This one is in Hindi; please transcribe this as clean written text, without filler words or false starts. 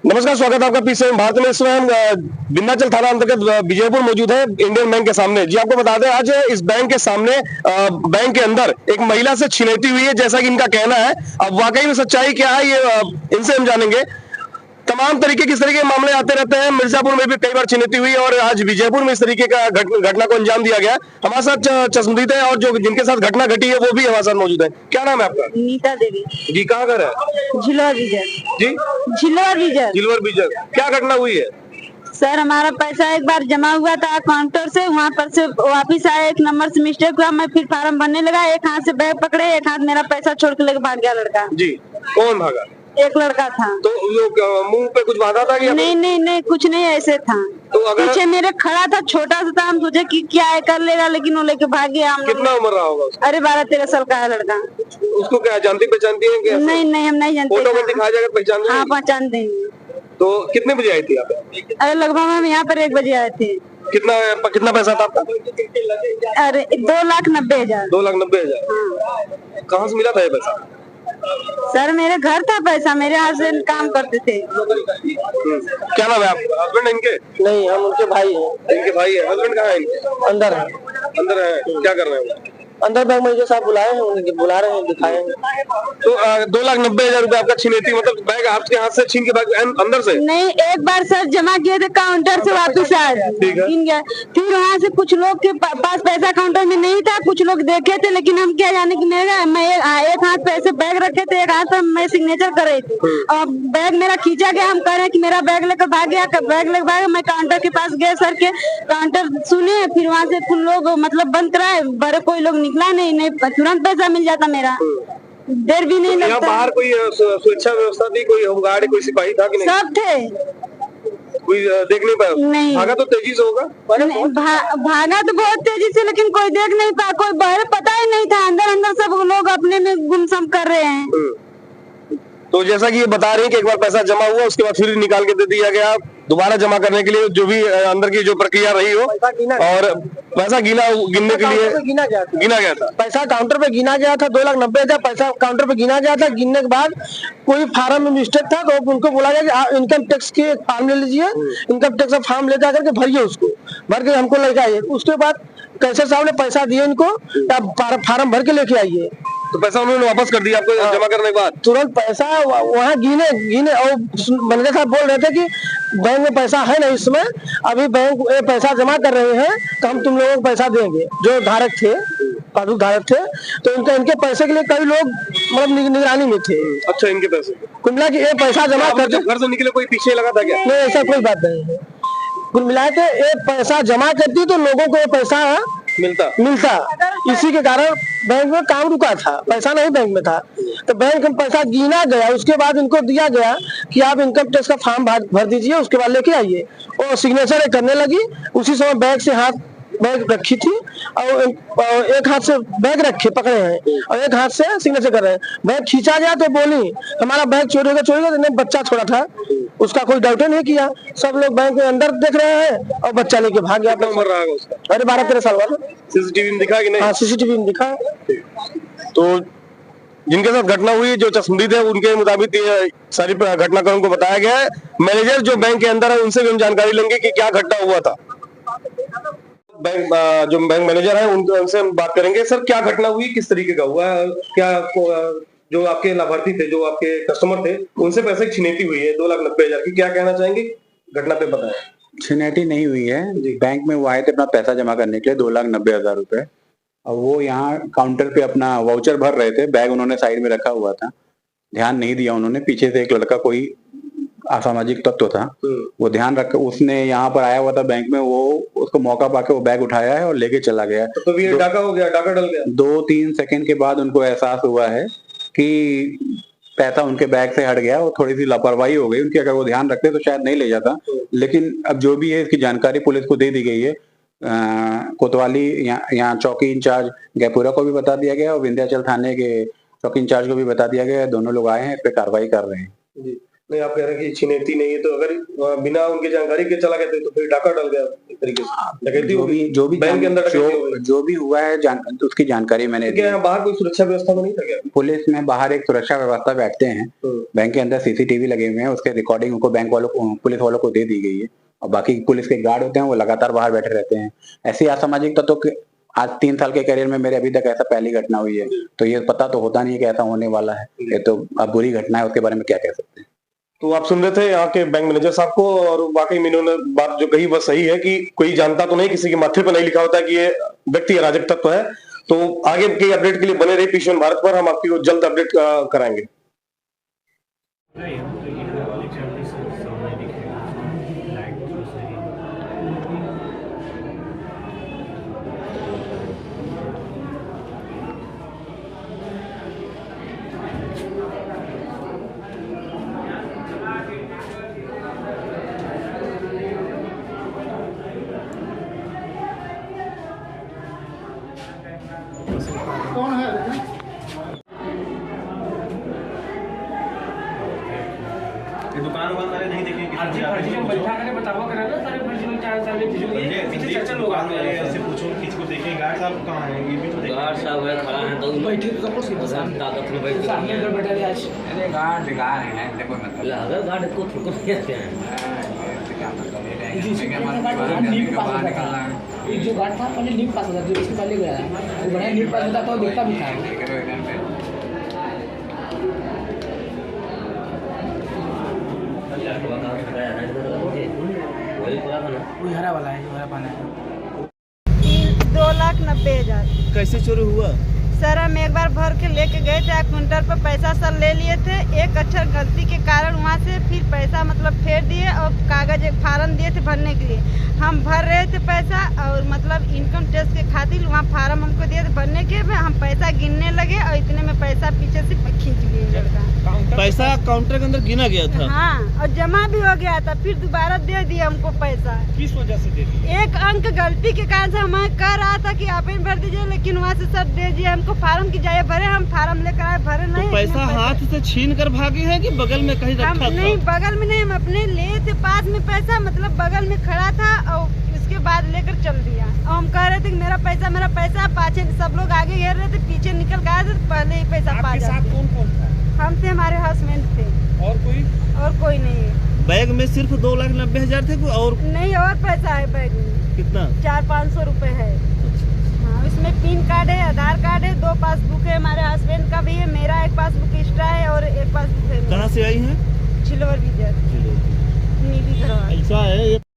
नमस्कार, स्वागत है आपका पीसीएम भारत में। इस समय हम विंध्याचल थाना अंतर्गत विजयपुर मौजूद है, इंडियन बैंक के सामने। जी आपको बता दें, आज इस बैंक के सामने बैंक के अंदर एक महिला से छिनैती हुई है, जैसा कि इनका कहना है। अब वाकई में सच्चाई क्या है, ये इनसे हम जानेंगे। तमाम तरीके किस तरीके के मामले आते रहते हैं। मिर्जापुर में भी कई बार छिनैती हुई और आज विजयपुर में इस तरीके का घटना को अंजाम दिया गया। हमारे साथ चश्मदीद है और जो जिनके साथ घटना घटी है वो भी हमारे साथ मौजूद है। क्या नाम है आपका? नीता देवी। जी, कहाँ घर है? झिलवर विजय। जी, झिलवर विजय। जिलवर बीजर। क्या घटना हुई है? सर, हमारा पैसा एक बार जमा हुआ था काउंटर से, वहाँ पर से वापिस आया, एक नंबर से मिस्टेक हुआ। मैं फिर फार्म भरने लगा, एक हाथ से बैग पकड़े, एक हाथ मेरा पैसा छोड़ के लेके भाग गया लड़का। जी, कौन भागा? एक लड़का था। तो लोग मुंह पे कुछ बांधा था कि नहीं नहीं नहीं, कुछ नहीं, ऐसे था। तो अगर पीछे मेरे खड़ा था, छोटा सा था, हम सोचे कि क्या है कर लेगा, लेकिन वो लेके भाग गया। हम कितना उम्र रहा होगा उसका? अरे 12-13 साल का है लड़का। उसको क्या जानती पहचानती है क्या? नहीं नहीं, हम नहीं जानते। फोटो में दिखाया जाएगा, पहचान हाँ, लेंगे? पहचान देंगे। तो कितने बजे आई थी आप? अरे लगभग हम यहाँ पर 1 बजे आए थे। कितना पैसा था आपका? अरे 2,90,000। 2,90,000। कहाँ से मिला था ये पैसा? सर, मेरे घर था पैसा, मेरे यहाँ से काम करते थे। क्या नाम है आपका? हस्बैंड है इनके? नहीं, हम उनके भाई हैं। इनके भाई है। हस्बैंड कहाँ है इनके? अंदर है। अंदर है। क्या कर रहे हैं? अंदर बैंक मैनेजर साहब बुलाए हैं, उन्हें बुला रहे हैं, दिखाएंगे। तो 2,90,000 रुपए आपका छिनैती, मतलब बैग आपके हाथ से छीन के भाग अंदर से? नहीं, एक बार सर जमा किए थे काउंटर से, वापस आए गिन गया। फिर वहाँ से कुछ लोग के पास पैसा काउंटर में नहीं था, कुछ लोग देखे थे, लेकिन हम क्या जाने कि मैं एक हाथ पैसे बैग रखे थे, एक हाथ पर मैं सिग्नेचर कर रही थी। और बैग मेरा खींचा गया, हम कह रहे हैं कि मेरा बैग लेकर भाग गया। बैग लेकर भाग, मैं काउंटर के पास गए, सर के काउंटर सुने, फिर वहाँ से कुछ लोग मतलब बंद कराए, बड़े कोई लोग निकला नहीं, तुरंत पैसा मिल जाता मेरा, देर भी नहीं यहाँ लगता। बाहर कोई सुरक्षा व्यवस्था थी? कोई होमगार्ड, कोई सिपाही था कि नहीं? सब थे। कोई देख नहीं पाया? नहीं। भागा तो तेजी से होगा? नहीं, भागा तो बहुत तेजी से, लेकिन कोई देख नहीं पाया, कोई बाहर पता ही नहीं था। अंदर अंदर सब लोग अपने में गुमसम कर रहे हैं। तो जैसा कि ये बता रही है कि एक बार पैसा जमा हुआ, उसके बाद फिर निकाल के दे दिया गया, दोबारा जमा करने के लिए जो भी अंदर की जो प्रक्रिया रही हो, और पैसा गिनने के लिए गिना गया था। पैसा काउंटर पे गिना गया था, 2,90,000 पैसा काउंटर पे गिना गया था। गिनने के बाद कोई फार्म में मिस्टेक था, तो उनको बोला गया कि आप इनकम टैक्स के फॉर्म ले लीजिए, इनकम टैक्स का फॉर्म ले जाकर के भरिए, उसको भर के हमको लेके आइए। उसके बाद कैसे साहब ने पैसा दिए इनको, आप फार्म भर के लेके आइए। तो पैसा उन्होंने वापस कर दिया आपको जमा करने के बाद? तुरंत पैसा वहाँ गिने और मैनेजर साहब बोल रहे थे कि बैंक में पैसा है नहीं इसमें, अभी बैंक पैसा जमा कर रहे हैं, तो हम तुम लोगों को पैसा देंगे। जो धारक थे, पासबुक धारक थे, तो इनके पैसे के लिए कई लोग मतलब निगरानी में थे। अच्छा, इनके पैसे कुल मिला के ये पैसा जमा कर जब घर से निकले कोई पीछे लगा था क्या? नहीं, ऐसा कोई बात नहीं है। कुल मिला के ये पैसा जमा करती तो लोगों को ये पैसा मिलता। इसी के कारण बैंक में काम रुका था, पैसा नहीं बैंक में था। तो बैंक में पैसा गिना गया, उसके बाद इनको दिया गया कि आप इनकम टैक्स का फॉर्म भर दीजिए, उसके बाद लेके आइए। और सिग्नेचर करने लगी, उसी समय बैग रखी थी, और एक हाथ से बैग रखे पकड़े हैं और एक हाथ से सिग्नेचर कर रहे हैं। बैग खींचा गया तो बोली हमारा बैग चोरी होगा, तो बच्चा छोड़ा था, उसका कोई डाउट नहीं किया। सब लोग बैंक के अंदर देख रहे हैं और बच्चा लेके भाग गया। कितना उम्र रहा होगा उसका? अरे 12-13 साल वाला। सीसीटीवी में दिखा कि नहीं? हाँ, सीसीटीवी में दिखा। तो जिनके साथ घटना हुई, जो चश्मदीद है, उनके मुताबिक ये सारी घटनाक्रम को बताया गया है। मैनेजर जो बैंक के अंदर है, उनसे भी हम जानकारी लेंगे कि क्या घटना हुआ था। जो बैंक मैनेजर है उनसे हम बात करेंगे। सर, क्या घटना हुई, किस तरीके का हुआ? क्या जो आपके लाभार्थी थे, जो आपके कस्टमर थे, उनसे पैसे की छिनैती हुई है 2,90,000 की, क्या कहना चाहेंगे? घटना पे बताएं। छिनैती नहीं हुई है। बैंक में वो आए थे अपना पैसा जमा करने के लिए, 2,90,000 रुपए, और वो यहाँ काउंटर पे अपना वाउचर भर रहे थे। बैग उन्होंने साइड में रखा हुआ था, ध्यान नहीं दिया उन्होंने। पीछे से एक लड़का कोई असामाजिक तत्व था, वो ध्यान रख, उसने यहाँ पर आया हुआ था बैंक में, वो उसको मौका पाके वो बैग उठाया है और लेके चला गया। तो ये डाका हो गया, डाका डल गया। 2-3 सेकंड के बाद उनको एहसास हुआ है कि पैसा उनके बैग से हट गया, और थोड़ी सी लापरवाही हो गई उनकी। अगर वो ध्यान रखते तो शायद नहीं ले जाता। लेकिन अब जो भी है, इसकी जानकारी पुलिस को दे दी गई है। कोतवाली यहाँ चौकी इंचार्ज गैपुरा को भी बता दिया गया और विंध्याचल थाने के चौकी इंचार्ज को भी बता दिया गया है। दोनों लोग आए हैं, इस पे कार्रवाई कर रहे हैं। नहीं, आप कह रहे हैं कि छिनेती नहीं है, तो अगर बिना उनकी जानकारी के चला गया तो फिर डाका डल गया एक तरीके से, डकैती जो भी बैंक के अंदर जो भी हुआ है उसकी जानकारी मैंने दी। यहाँ बाहर कोई सुरक्षा व्यवस्था तो नहीं था क्या? पुलिस में बाहर एक सुरक्षा व्यवस्था बैठते हैं, बैंक के अंदर सीसीटीवी लगे हुए हैं, उसके रिकॉर्डिंग उनको बैंक वालों को, पुलिस वालों को दे दी गई है, और बाकी पुलिस के गार्ड होते हैं वो लगातार बाहर बैठे रहते हैं। ऐसी असामाजिक तत्वों के आज 3 साल के करियर में मेरे अभी तक ऐसा पहली घटना हुई है, तो ये पता तो होता नहीं है कि ऐसा होने वाला है। ये तो अब बुरी घटना है, उसके बारे में क्या कह सकते हैं। तो आप सुन रहे थे यहाँ के बैंक मैनेजर साहब को, और वाकई में इन्होंने बात जो कही वह सही है कि कोई जानता तो नहीं, किसी के माथे पर नहीं लिखा होता कि ये व्यक्ति अराजक तत्व है। तो आगे के अपडेट के लिए बने रही पीएम भारत पर, हम आपको जल्द अपडेट कराएंगे। कौन है? दुकान वाले नहीं देखेंगे बैठा करके बताओ करा ना सारे फर्जी में 4 साल में ये पीछे चर्चा लोग आ रहे हैं। ऐसे पूछो किसी को देखें, गार्ड साहब कहाँ हैं, ये भी तो देखें। गार्ड साहब है खड़ा है तो बैठे तो सबको सीधा सामने ताकत में बैठ सामने के इधर बैठा है आज। अरे गार्ड बेकार है ना, देखो मतलब लगा गार्ड को ठोकर नहीं आते हैं। ये जो गार्ड था पहले नीट पास होता, जो इसके पहले गया वो बढ़िया नीट पास होता तो देखता भी था। वही हरा वाला है जो हरा पाना है। 2,90,000। कैसे चोरी हुआ? सर हम एक बार भर के लेके गए थे, काउंटर पर पैसा सर ले लिए थे, एक अक्षर गलती के कारण वहाँ से फिर पैसा मतलब फेर दिए और कागज एक फार्म दिए थे भरने के लिए। हम भर रहे थे पैसा और मतलब इनकम टैक्स के खातिर वहाँ फार्म हमको दिए थे भरने के, हम पैसा गिनने लगे और इतने में पैसा पीछे से खींच लिए लड़का। पैसा काउंटर के अंदर गिना गया था? हाँ, और जमा भी हो गया था, फिर दोबारा दे दिए हमको पैसा। किस वजह से दे दिया? एक अंक गलती के कारण से हमें कह रहा था कि आप इन भर दीजिए, लेकिन वहाँ से सर दे दिए हमको फार्म की जाए भरे, हम फार्म लेकर आए भरे नहीं। तो पैसा हाथ से छीन कर भागे हैं कि बगल में कहीं रखा था? नहीं, बगल में नहीं, हम अपने लिए थे पास में पैसा, मतलब बगल में खड़ा था और उसके बाद लेकर चल दिया। और हम कह रहे थे कि मेरा पैसा पाछे सब लोग आगे घेर रहे थे, पीछे निकल गए थे, पहले ही पैसा पा जाते। कौन कौन था? हम थे, हमारे हस्बैंड थे। और कोई नहीं है। बैग में सिर्फ 2,90,000 थे और नहीं, और पैसा है बैग में। कितना? 400-500 रुपए है। हाँ, इसमें पैन कार्ड है, आधार कार्ड है, 2 पासबुक है, हमारे हस्बैंड का भी है, मेरा एक पासबुक एक्स्ट्रा है और एक पासबुक है। कहाँ से आई हैं? झिलवर विजय नीली घरवा। ऐसा है।